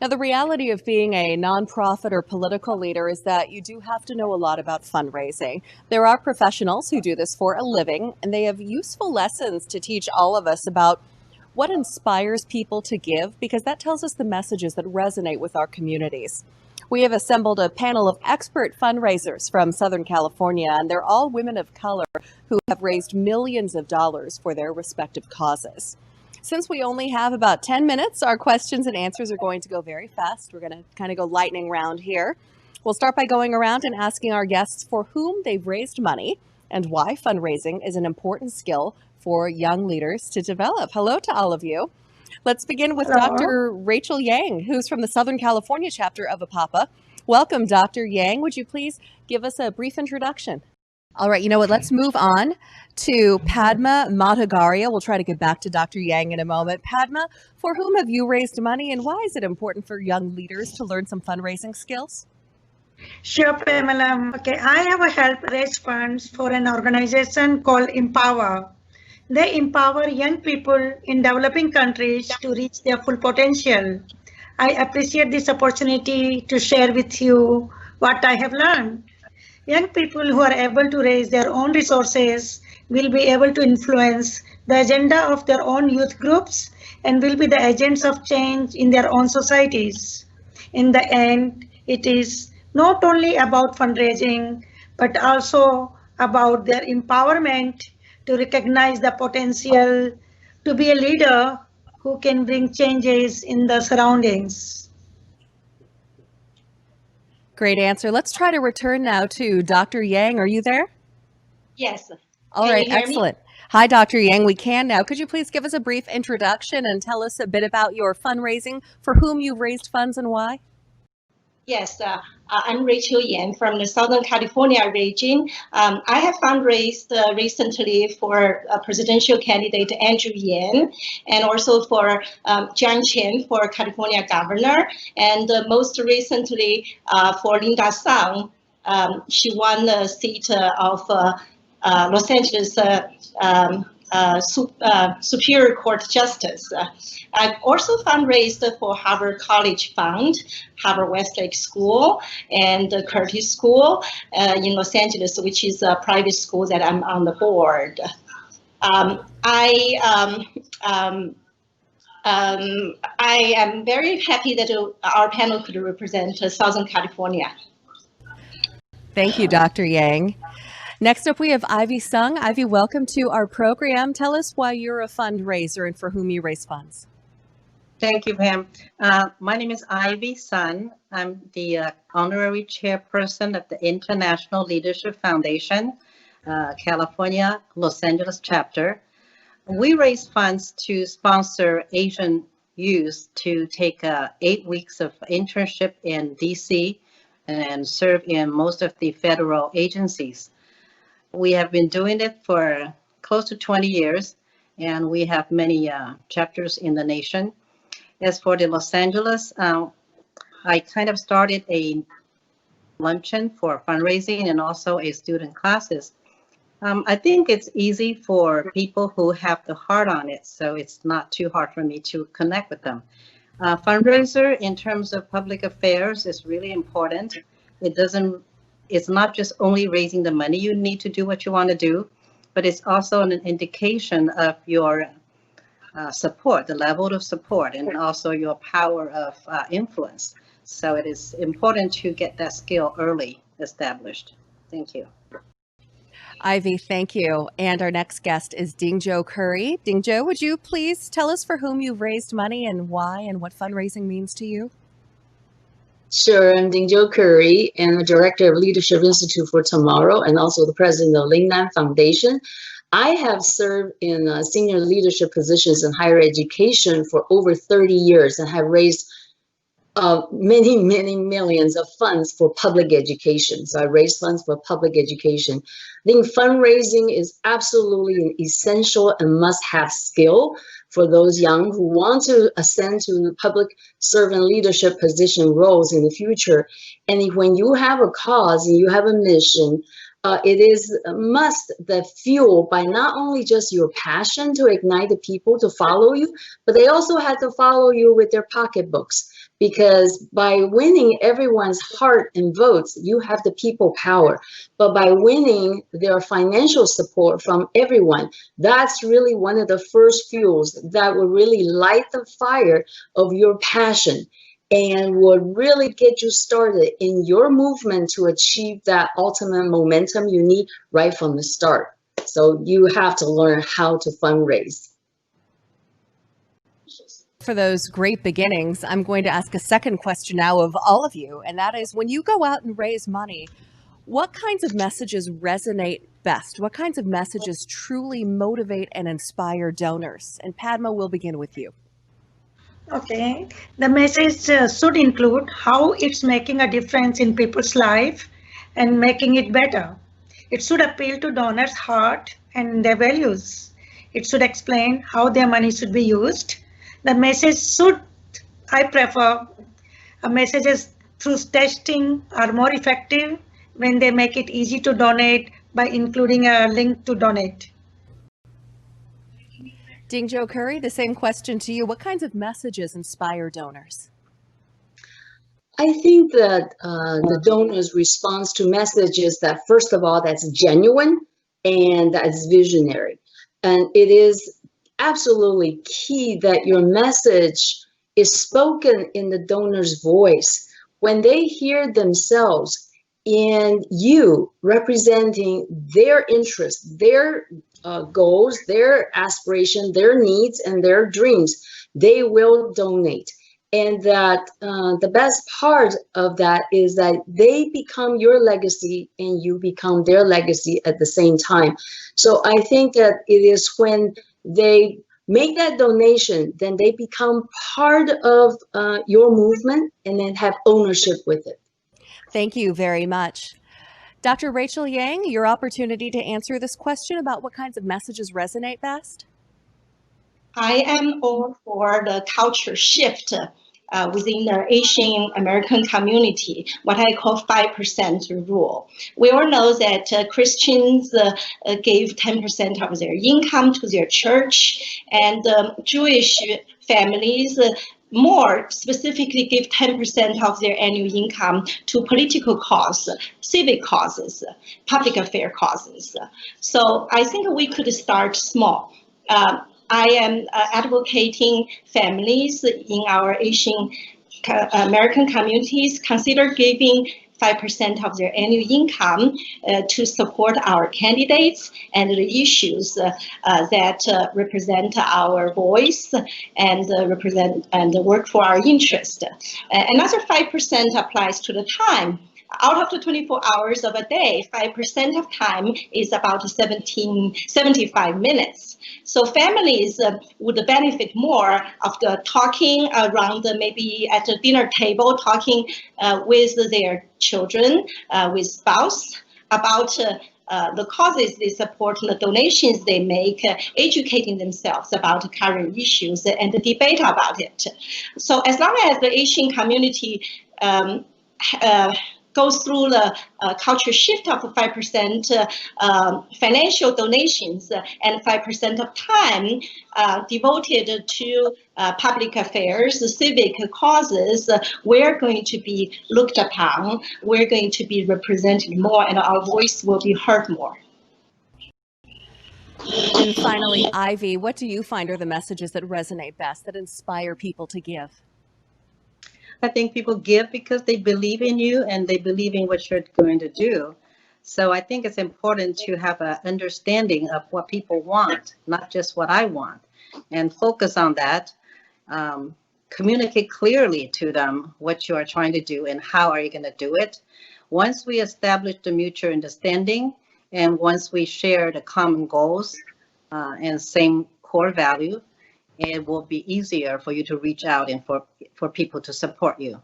Now, the reality of being a nonprofit or political leader is that you do have to know a lot about fundraising. There are professionals who do this for a living, and they have useful lessons to teach all of us about what inspires people to give, because that tells us the messages that resonate with our communities. We have assembled a panel of expert fundraisers from Southern California, and they're all women of color who have raised millions of dollars for their respective causes. Since we only have about 10 minutes, our questions and answers are going to go very fast. We're going to kind of go lightning round here. We'll start by going around and asking our guests for whom they've raised money and why fundraising is an important skill for young leaders to develop. Hello to all of you. Let's begin with Hello. Dr. Rachel Yang, who's from the Southern California chapter of APAPA. Welcome, Dr. Yang. Would you please give us a brief introduction? All right, you know what, let's move on to Padma Madhogarhia. We'll try to get back to Dr. Yang in a moment. Padma, for whom have you raised money, and why is it important for young leaders to learn some fundraising skills? Sure, Pamela. Okay, I have helped raise funds for an organization called Empower. They empower young people in developing countries to reach their full potential. I appreciate this opportunity to share with you what I have learned. Young people who are able to raise their own resources will be able to influence the agenda of their own youth groups and will be the agents of change in their own societies. In the end, it is not only about fundraising, but also about their empowerment to recognize the potential to be a leader who can bring changes in the surroundings. Great answer. Let's try to return now to Dr. Yang. Are you there? Yes. All right, excellent. Hi, Dr. Yang. We can now. Could you please give us a brief introduction and tell us a bit about your fundraising, for whom you've raised funds and why? Yes, I'm Rachel Yan from the Southern California region. I have fundraised recently for presidential candidate Andrew Yan, and also for John Chen for California governor, and most recently for Linda Tsang. She won the seat of Los Angeles Superior Court Justice. I've also fundraised for Harvard College Fund, Harvard Westlake School, and Curtis School in Los Angeles, which is a private school that I'm on the board. I am very happy that our panel could represent Southern California. Thank you, Dr. Yang. Next up, we have Ivy Sung. Ivy, welcome to our program. Tell us why you're a fundraiser and for whom you raise funds. Thank you, Pam. My name is Ivy Sun. I'm the honorary chairperson of the International Leadership Foundation, California, Los Angeles chapter. We raise funds to sponsor Asian youth to take 8 weeks of internship in DC and serve in most of the federal agencies. We have been doing it for close to 20 years, and we have many chapters in the nation. As for the Los Angeles, I kind of started a luncheon for fundraising and also a student classes. I think it's easy for people who have the heart on it, so it's not too hard for me to connect with them. Fundraiser in terms of public affairs is really important. It's not just only raising the money you need to do what you want to do, but it's also an indication of your support, the level of support, and also your power of influence. So it is important to get that skill early established. Thank you. Ivy, thank you. And our next guest is Dingjo Currie. Dingjo, would you please tell us for whom you've raised money and why, and what fundraising means to you? Sure, I'm Dingjo Currie, and the Director of Leadership Institute for Tomorrow, and also the President of Lingnan Foundation. I have served in senior leadership positions in higher education for over 30 years and have raised many millions of funds for public education. So I raise funds for public education. I think fundraising is absolutely an essential and must-have skill for those young who want to ascend to public servant leadership position roles in the future. And when you have a cause and you have a mission, It is a must that fuel by not only just your passion to ignite the people to follow you, but they also have to follow you with their pocketbooks. Because by winning everyone's heart and votes, you have the people power. But by winning their financial support from everyone, that's really one of the first fuels that will really light the fire of your passion and would really get you started in your movement to achieve that ultimate momentum you need right from the start. So you have to learn how to fundraise. For those great beginnings, I'm going to ask a second question now of all of you, and that is, when you go out and raise money, what kinds of messages resonate best? What kinds of messages truly motivate and inspire donors? And Padma, we'll begin with you. Okay, the message should include how it's making a difference in people's life and making it better. It should appeal to donors' heart and their values. It should explain how their money should be used. The message should, I prefer, messages through testing are more effective when they make it easy to donate by including a link to donate. Dingjo Currie, the same question to you. What kinds of messages inspire donors? I think that the donors' response to messages that, first of all, that's genuine and that's visionary. And it is absolutely key that your message is spoken in the donor's voice. When they hear themselves in you representing their interests, their goals, their aspirations, their needs, and their dreams, they will donate. And that the best part of that is that they become your legacy and you become their legacy at the same time. So I think that it is when they make that donation, then they become part of your movement and then have ownership with it. Thank you very much. Dr. Rachel Yang, your opportunity to answer this question about what kinds of messages resonate best. I am all for the culture shift within the Asian American community, what I call 5% rule. We all know that Christians gave 10% of their income to their church, and Jewish families more specifically give 10% of their annual income to political causes, civic causes, public affair causes. So I think we could start small. I am advocating families in our Asian American communities consider giving 5% of their annual income to support our candidates and the issues that represent our voice and represent and work for our interest. Another 5% applies to the time. Out of the 24 hours of a day, 5% of time is about 75 minutes. So families would benefit more of the talking around maybe at a dinner table, talking with their children, with spouse about the causes they support, the donations they make, educating themselves about current issues and the debate about it. So as long as the Asian community goes through the culture shift of 5% financial donations and 5% of time devoted to public affairs, civic causes, we're going to be looked upon, we're going to be represented more, and our voice will be heard more. And finally, Ivy, what do you find are the messages that resonate best, that inspire people to give? I think people give because they believe in you and they believe in what you're going to do. So I think it's important to have an understanding of what people want, not just what I want, and focus on that. Communicate clearly to them what you are trying to do and how are you going to do it. Once we establish the mutual understanding and once we share the common goals and same core value, it will be easier for you to reach out and for people to support you.